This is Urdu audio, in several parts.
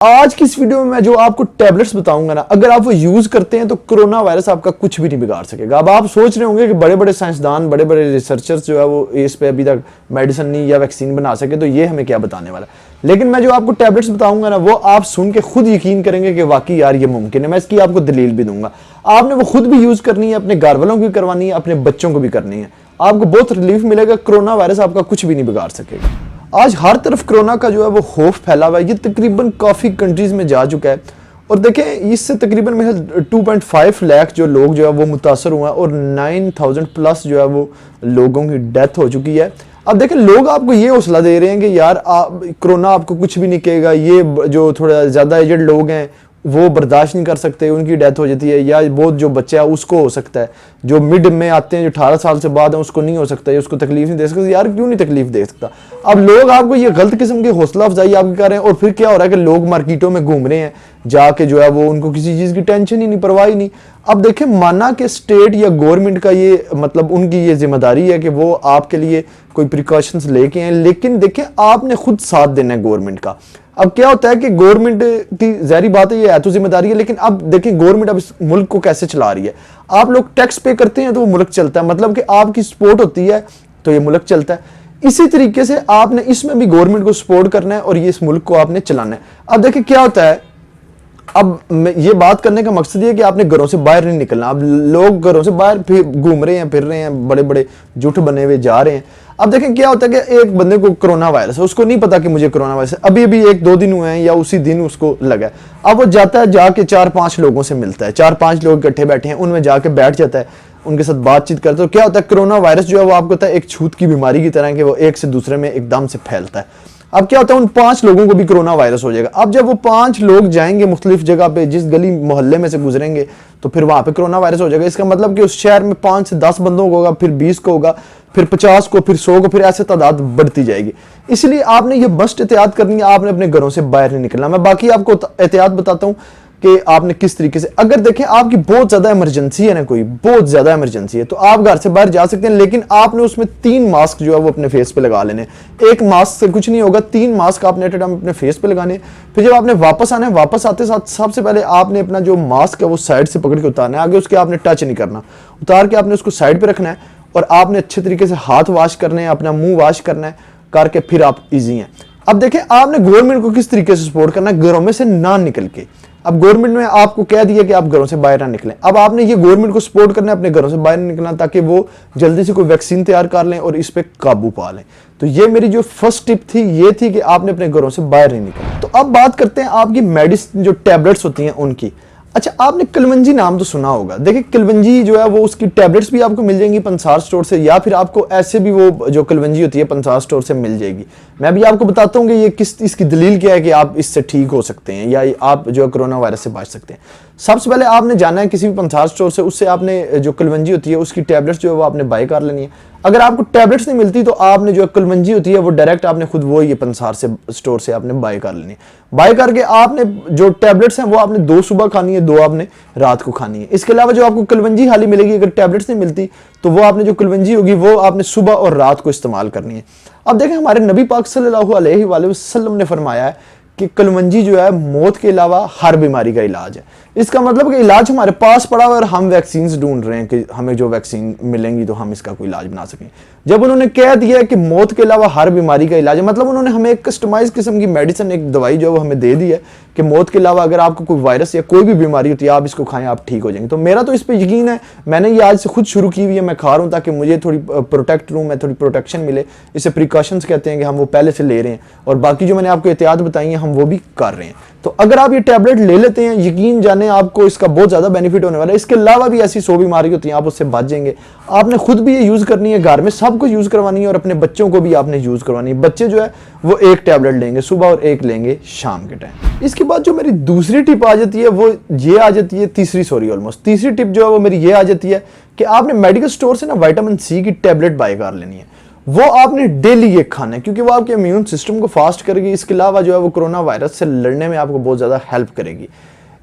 آج کی اس ویڈیو میں جو آپ کو ٹیبلٹس بتاؤں گا نا، اگر آپ وہ یوز کرتے ہیں تو کرونا وائرس آپ کا کچھ بھی نہیں بگاڑ سکے گا۔ اب آپ سوچ رہے ہوں گے کہ بڑے بڑے سائنسدان، بڑے بڑے ریسرچرز جو ہے وہ اس پہ ابھی تک میڈیسن نہیں یا ویکسین بنا سکے، تو یہ ہمیں کیا بتانے والا ہے۔ لیکن میں جو آپ کو ٹیبلٹس بتاؤں گا نا، وہ آپ سن کے خود یقین کریں گے کہ واقعی یار یہ ممکن ہے۔ میں اس کی آپ کو دلیل بھی دوں گا۔ آپ نے وہ خود بھی یوز کرنی ہے، اپنے گھر والوں کو بھی کروانی ہے، اپنے بچوں کو بھی کرنی ہے۔ آپ کو بہت ریلیف ملے گا، کرونا وائرس آپ کا کچھ بھی نہیں بگاڑ سکے گا۔ آج ہر طرف کرونا کا جو ہے وہ خوف پھیلا ہوا ہے، یہ تقریباً کافی کنٹریز میں جا چکا ہے، اور دیکھیں اس سے تقریباً 2.5 لاکھ جو لوگ جو ہے وہ متاثر ہوئے ہیں، اور 9000 پلس جو ہے وہ لوگوں کی ڈیتھ ہو چکی ہے۔ اب دیکھیں لوگ آپ کو یہ حوصلہ دے رہے ہیں کہ یار کرونا آپ کو کچھ بھی نہیں کہے گا، یہ جو تھوڑا زیادہ ایجڈ لوگ ہیں وہ برداشت نہیں کر سکتے، ان کی ڈیتھ ہو جاتی ہے، یا بہت جو بچہ ہے اس کو ہو سکتا ہے، جو مڈ میں آتے ہیں جو 18 سال سے بعد ہیں اس کو نہیں ہو سکتا، یا اس کو تکلیف نہیں دے سکتا۔ یار کیوں نہیں تکلیف دے سکتا؟ اب لوگ آپ کو یہ غلط قسم کی حوصلہ افزائی آپ کر رہے ہیں، اور پھر کیا ہو رہا ہے کہ لوگ مارکیٹوں میں گھوم رہے ہیں جا کے جو ہے وہ ان کو کسی چیز کی ٹینشن ہی نہیں، پرواہ ہی نہیں۔ اب دیکھیں مانا کہ اسٹیٹ یا گورنمنٹ کا یہ مطلب ان کی یہ ذمہ داری ہے کہ وہ آپ کے لیے کوئی پریکاشنز لے کے ہیں، لیکن دیکھیں آپ نے خود ساتھ دینا ہے گورنمنٹ کا۔ اب کیا ہوتا ہے کہ گورنمنٹ کی ظاہری بات ہے یہ ہے تو ذمہ داری ہے، لیکن اب دیکھیں گورنمنٹ اب اس ملک کو کیسے چلا رہی ہے۔ آپ لوگ ٹیکس پے کرتے ہیں تو وہ ملک چلتا ہے، مطلب کہ آپ کی سپورٹ ہوتی ہے تو یہ ملک چلتا ہے۔ اسی طریقے سے آپ نے اس میں بھی گورنمنٹ کو سپورٹ کرنا ہے اور یہ اس ملک کو آپ نے چلانا ہے۔ اب دیکھیں کیا ہوتا ہے، اب یہ بات کرنے کا مقصد یہ کہ آپ نے گھروں سے باہر نہیں نکلنا۔ اب لوگ گھروں سے باہر گھوم رہے ہیں، پھر رہے ہیں، بڑے بڑے جھوٹ بنے ہوئے جا رہے ہیں۔ اب دیکھیں کیا ہوتا ہے کہ ایک بندے کو کرونا وائرس ہے، اس کو نہیں پتا کہ مجھے کرونا وائرس ہے، ابھی 1-2 دن ہوئے ہیں یا اسی دن اس کو لگا ہے۔ اب وہ جاتا ہے، جا کے 4-5 لوگوں سے ملتا ہے، 4-5 لوگ اکٹھے بیٹھے ہیں، ان میں جا کے بیٹھ جاتا ہے، ان کے ساتھ بات چیت کرتا ہے۔ تو کیا ہوتا ہے، کرونا وائرس جو ہے وہ آپ کو پتا ہے ایک چھوت کی بیماری کی طرح کہ وہ ایک سے دوسرے میں ایک دم سے پھیلتا ہے۔ اب کیا ہوتا ہے، ان 5 لوگوں کو بھی کرونا وائرس ہو جائے گا۔ اب جب وہ 5 لوگ جائیں گے مختلف جگہ پہ، جس گلی محلے میں سے گزریں گے، تو پھر وہاں پہ کرونا وائرس ہو جائے گا۔ اس کا مطلب کہ اس شہر میں 5 سے 10 بندوں کو ہوگا، پھر 20 کو ہوگا، پھر 50 کو، پھر 100 کو، پھر ایسے تعداد بڑھتی جائے گی۔ اس لیے آپ نے یہ مسٹ احتیاط کرنی ہے، آپ نے اپنے گھروں سے باہر نہیں نکلنا۔ میں باقی آپ کو احتیاط بتاتا ہوں کہ آپ نے کس طریقے سے، اگر دیکھیں آپ کی بہت زیادہ ایمرجنسی ہے نا، کوئی بہت زیادہ ایمرجنسی ہے، تو آپ گھر سے باہر جا سکتے ہیں، لیکن آپ نے اس میں 3 ماسک جو ہے وہ اپنے فیس پہ لگا لینے ہیں۔ ایک ماسک سے کچھ نہیں ہوگا، 3 ماسک آپ نے اپنے فیس پہ لگانے ہیں۔ پھر جب آپ نے واپس آنا ہے، واپس آتے ساتھ سب سے پہلے آپ نے اپنا جو ماسک ہے وہ سائڈ سے پکڑ کے اتارنا ہے، آگے اس کے آپ نے ٹچ نہیں کرنا، اتار کے آپ نے اس کو سائڈ پہ رکھنا ہے، اور آپ نے اچھے طریقے سے ہاتھ واش کرنے ہیں، اپنا منہ واش کرنا ہے، کر کے پھر آپ ایزی ہیں۔ اب دیکھیں آپ نے گورنمنٹ کو کس طریقے سے سپورٹ کرنا ہے، گھروں میں سے نہ نکل کے۔ اب گورنمنٹ نے آپ کو کہہ دیا کہ آپ گھروں سے باہر نہ نکلیں، اب آپ نے یہ گورنمنٹ کو سپورٹ کرنا ہے، اپنے گھروں سے باہر نہ نکلنا، تاکہ وہ جلدی سے کوئی ویکسین تیار کر لیں اور اس پہ قابو پا لیں۔ تو یہ میری جو فرسٹ ٹپ تھی یہ تھی کہ آپ نے اپنے گھروں سے باہر نہیں نکلنا۔ تو اب بات کرتے ہیں آپ کی میڈیسن جو ٹیبلٹس ہوتی ہیں ان کی۔ اچھا، آپ نے کلونجی نام تو سنا ہوگا۔ دیکھیں کلونجی جو ہے وہ اس کی ٹیبلٹس بھی آپ کو مل جائیں گی پنسار سٹور سے، یا پھر آپ کو ایسے بھی وہ جو کلونجی ہوتی ہے پنسار سٹور سے مل جائے گی۔ میں بھی آپ کو بتاتا ہوں کہ یہ اس کی دلیل کیا ہے کہ آپ اس سے ٹھیک ہو سکتے ہیں یا آپ جو ہے کرونا وائرس سے بچ سکتے ہیں۔ سب سے پہلے آپ نے جانا ہے کسی بھی پنسار سٹور سے، اس سے آپ نے جو کلونجی ہوتی ہے اس کی ٹیبلٹس جو ہے وہ آپ نے بائی کر لینی ہے۔ اگر آپ کو ٹیبلٹس نہیں ملتی تو آپ نے جو کلونجی ہوتی ہے وہ ڈائریکٹ آپ نے خود وہ یہ پنسار سے سٹور سے آپ نے بائی کر لینی ہے۔ بائی کر کے آپ نے جو ٹیبلٹس ہیں وہ آپ نے 2 صبح کھانی ہے، 2 آپ نے رات کو کھانی ہے۔ اس کے علاوہ جو آپ کو کلونجی حالی ملے گی، اگر ٹیبلٹس نہیں ملتی تو وہ آپ نے جو کلونجی ہوگی وہ آپ نے صبح اور رات کو استعمال کرنی ہے۔ اب دیکھیں ہمارے نبی پاک صلی اللہ علیہ وآلہ وسلم نے فرمایا ہے کہ کلونجی جو ہے موت کے علاوہ ہر بیماری کا علاج ہے۔ اس کا مطلب کہ علاج ہمارے پاس پڑا ہوا اور ہم ویکسینز ڈھونڈ رہے ہیں کہ ہمیں جو ویکسین ملیں گی تو ہم اس کا کوئی علاج بنا سکیں۔ جب انہوں نے کہہ دیا کہ موت کے علاوہ ہر بیماری کا علاج ہے، مطلب انہوں نے ہمیں ایک کسٹمائز قسم کی میڈیسن، ایک دوائی جو ہے وہ ہمیں دے دی ہے کہ موت کے علاوہ اگر آپ کو کوئی وائرس یا کوئی بھی بیماری ہوتی ہے آپ اس کو کھائیں، آپ ٹھیک ہو جائیں گے۔ تو میرا تو اس پہ یقین ہے، میں نے یہ آج سے خود شروع کی ہوئی ہے، میں کھا رہا ہوں تاکہ مجھے تھوڑی پروٹیکٹ رہوں، میں تھوڑی پروٹیکشن ملے۔ اسے پریکاشنز کہتے ہیں کہ ہم وہ پہلے سے لے رہے ہیں، اور باقی جو میں نے آپ کو احتیاط بتائی ہیں ہم وہ بھی کر رہے ہیں۔ تو اگر آپ یہ ٹیبلٹ لے لیتے ہیں، یقین جانیں آپ کو اس کا بہت زیادہ بینیفٹ ہونے والا ہے۔ اس کے علاوہ بھی ایسی 100 بیماری ہوتی ہیں، آپ اس سے بچ جائیں گے۔ آپ نے خود بھی یہ یوز کرنی ہے، گھر میں سب کو یوز کروانی ہے، اور اپنے بچوں کو بھی آپ نے یوز کروانی ہے۔ بچے جو ہے وہ 1 ٹیبلٹ لیں گے صبح اور 1 لیں گے شام کے ٹائم۔ اس کے بعد جو میری دوسری ٹپ آ جاتی ہے وہ یہ آ جاتی ہے، تیسری ٹپ جو ہے وہ میری یہ آ جاتی ہے کہ آپ نے میڈیکل سٹور سے نا وٹامن سی کی ٹیبلٹ بائی کر لینی ہے۔ وہ آپ نے ڈیلی یہ کھانا ہے، کیونکہ وہ آپ کے امیون سسٹم کو فاسٹ کرے گی۔ اس کے علاوہ جو ہے وہ کرونا وائرس سے لڑنے میں آپ کو بہت زیادہ ہیلپ کرے گی۔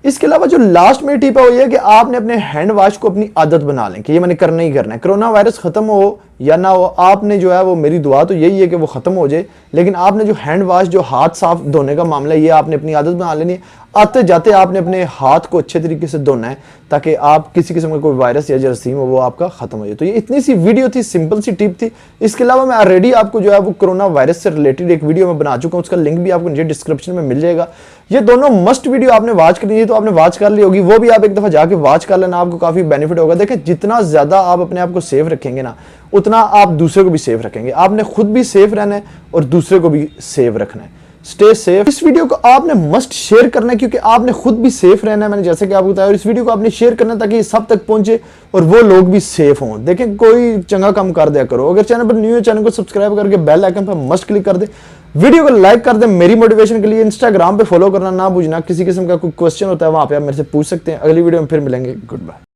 اس کے علاوہ جو لاسٹ میں ٹپ ہے وہ یہ کہ آپ نے اپنے ہینڈ واش کو اپنی عادت بنا لیں کہ یہ میں نے کرنا ہی کرنا ہے۔ کرونا وائرس ختم ہو یا نہ ہو. آپ نے جو ہے وہ میری دعا تو یہی ہے کہ وہ ختم ہو جائے, لیکن آپ نے جو ہینڈ واش, جو ہاتھ صاف دھونے کا معاملہ ہے, یہ آپ نے اپنی عادت بنا لینی ہے. آتے جاتے آپ نے اپنے ہاتھ کو اچھے طریقے سے دھونا ہے تاکہ آپ کسی قسم کا کوئی وائرس یا جراثیم ہو وہ آپ کا ختم ہو جائے. تو یہ اتنی سی ویڈیو تھی, سمپل سی ٹپ تھی. اس کے علاوہ میں آلریڈی آپ کو جو ہے وہ کرونا وائرس سے ریلیٹڈ ایک ویڈیو میں بنا چکا ہوں, اس کا لنک بھی آپ کو نیچے ڈسکرپشن میں مل جائے گا. یہ دونوں مسٹ ویڈیو آپ نے واچ کرنی ہے, تو آپ نے واچ کر لی ہوگی, وہ بھی آپ ایک دفعہ جا کے واچ کر لینا, آپ کو کافی بینیفٹ ہوگا. دیکھیں جتنا زیادہ آپ اپنے آپ کو سیف رکھیں گے نا, اتنا آپ دوسرے کو بھی سیف رکھیں گے. آپ نے خود بھی سیف رہنا ہے اور دوسرے کو بھی سیف رکھنا ہے. Stay safe. اس ویڈیو کو آپ نے مسٹ شیئر کرنا ہے کیونکہ آپ نے خود بھی سیف رہنا ہے, میں نے جیسے کہ آپ کو بتایا, اور اس ویڈیو کو آپ نے شیئر کرنا ہے تاکہ یہ سب تک پہنچے اور وہ لوگ بھی سیف ہوں. دیکھیں کوئی چنگا کام کر دیا کرو. اگر چینل پر نیو ہے, چینل کو سبسکرائب کر کے بیل آئکن پر مسٹ کلک کر دیں. ویڈیو کو لائک کر دیں میری موٹیویشن کے لیے. انسٹاگرام پہ فالو کرنا نہ بھولنا. کسی قسم کا کوئی کوسچن ہوتا ہے وہاں پہ آپ میرے سے پوچھ سکتے ہیں. اگلی ویڈیو میں پھر ملیں گے. Good bye.